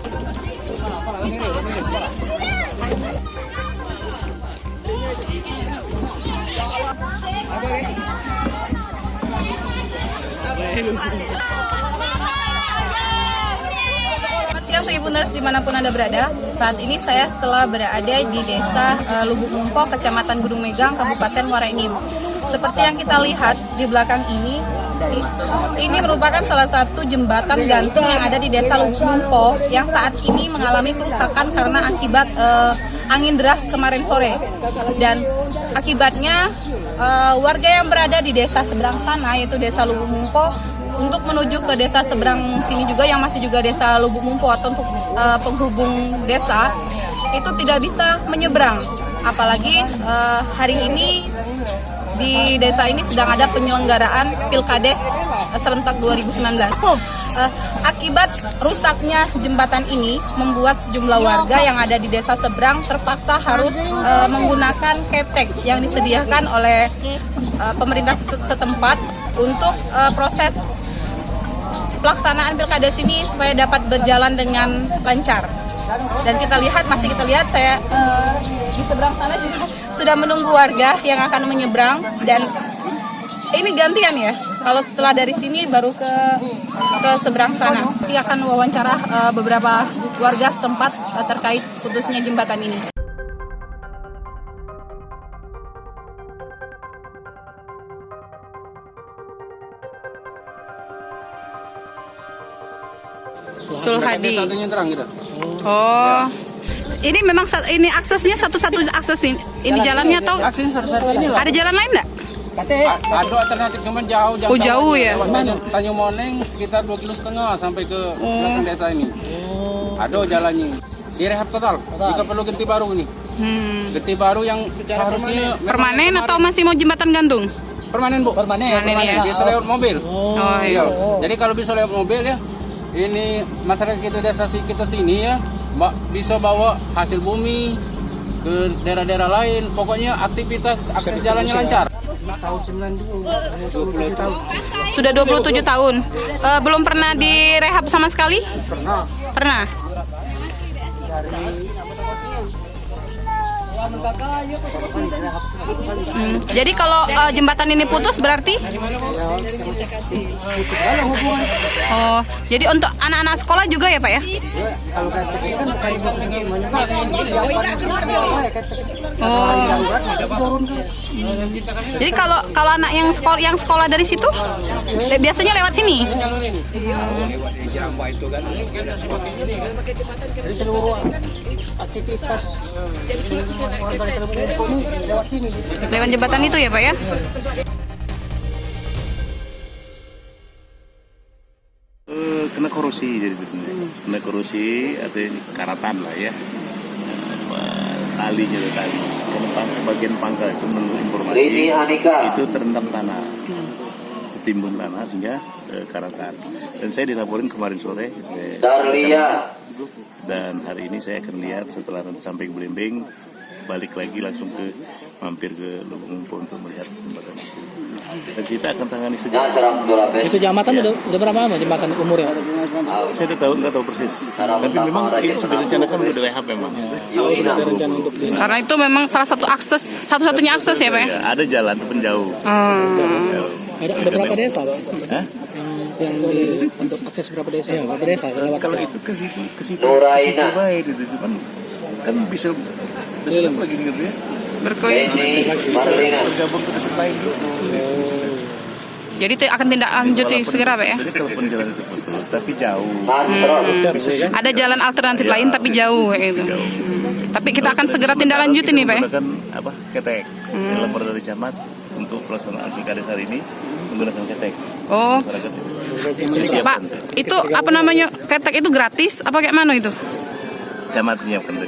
Selamat siang Tribuners dimanapun Anda berada. Saat ini saya telah berada di desa Lubuk Mumpo, Kecamatan Gunung Megang, Kabupaten Muara Enim. Seperti yang kita lihat di belakang ini merupakan salah satu jembatan gantung yang ada di desa Lubuk Mumpo yang saat ini mengalami kerusakan karena akibat angin deras kemarin sore. Dan akibatnya warga yang berada di desa seberang sana, yaitu desa Lubuk Mumpo, untuk menuju ke desa seberang sini juga yang masih juga desa Lubuk Mumpo atau untuk penghubung desa, itu tidak bisa menyeberang. Apalagi hari ini di desa ini sedang ada penyelenggaraan Pilkades serentak 2019. Akibat rusaknya jembatan ini membuat sejumlah warga yang ada di desa seberang terpaksa harus menggunakan ketek yang disediakan oleh pemerintah setempat untuk proses pelaksanaan Pilkades ini supaya dapat berjalan dengan lancar. Dan masih kita lihat saya di seberang sana juga sudah menunggu warga yang akan menyeberang, dan ini gantian ya. Kalau setelah dari sini baru ke seberang sana. Kita akan wawancara beberapa warga setempat terkait putusnya jembatan ini. Sulhadi. Oh, ini memang ini aksesnya satu-satu akses ini. Ini jalannya atau ada jalan lain enggak? Ada alternatif, cuman jauh. Jauh ya. Tanjung Moneng sekitar 2,5 km sampai ke belakang desa ini. Ada jalannya. Direhab total. Jika perlu ganti baru ini. Ganti baru yang seharusnya permanen atau masih mau jembatan gantung? Permanen, Bu. Permanen ya. Bisa lewat mobil. Oh iya. Jadi kalau bisa lewat mobil ya, ini masyarakat kita desa kita sini ya, bisa bawa hasil bumi ke daerah-daerah lain. Pokoknya akses jalannya lancar. Tahun 92, 27 tahun. Sudah 27 tahun. Belum pernah direhab sama sekali? Pernah. Jadi kalau jembatan ini putus berarti? Oh, jadi untuk anak-anak sekolah juga ya Pak ya? Oh. Jadi kalau anak yang sekolah dari situ biasanya lewat sini? Dari seluruh aktivitas Lewat jembatan itu ya Pak ya? Kena korosi, jadi kena korosi atau karatan lah ya, talinya tali, bagian pangkal itu menurut informasi itu terendam tanah, tertimbun tanah sehingga karatan. Dan saya dilaporin kemarin sore dan hari ini saya akan lihat setelah nanti sampai ke Blimbing, balik lagi langsung mampir ke Lubuk Mumpo untuk melihat jembatan itu. Dan kita akan tangani segera. Itu jembatan ya. udah berapa lama jembatan umurnya? Saya nggak tahu persis. Tapi memang itu sudah direncanakan untuk direhab memang. Sudah ada rencana untuk karena itu memang salah satu satu-satunya akses ya Pak ya? Ada jalan tapi jauh. Ada berapa desa Pak? Hah? Yang sulit untuk akses berapa desa? Ya, berapa desa lewat kalau sana. itu ke situ baik itu kan bisa lagi gitu ya. Berkeliling. Bisa bergabung ke desa lain gitu. Jadi akan tindak lanjuti segera Pak ya? Jadi kalaupun jalan itu putus tapi jauh. Ada jalan alternatif lain tapi jauh kayak gitu. Tapi kita akan segera tindak lanjuti nih Pak ya? Menggunakan ketek. Lapor dari camat untuk pelaksanaan Pilkades hari ini menggunakan ketek. Oh. Pak, itu apa namanya? Ketek itu gratis apa kayak mana itu? Camat menyiapkan.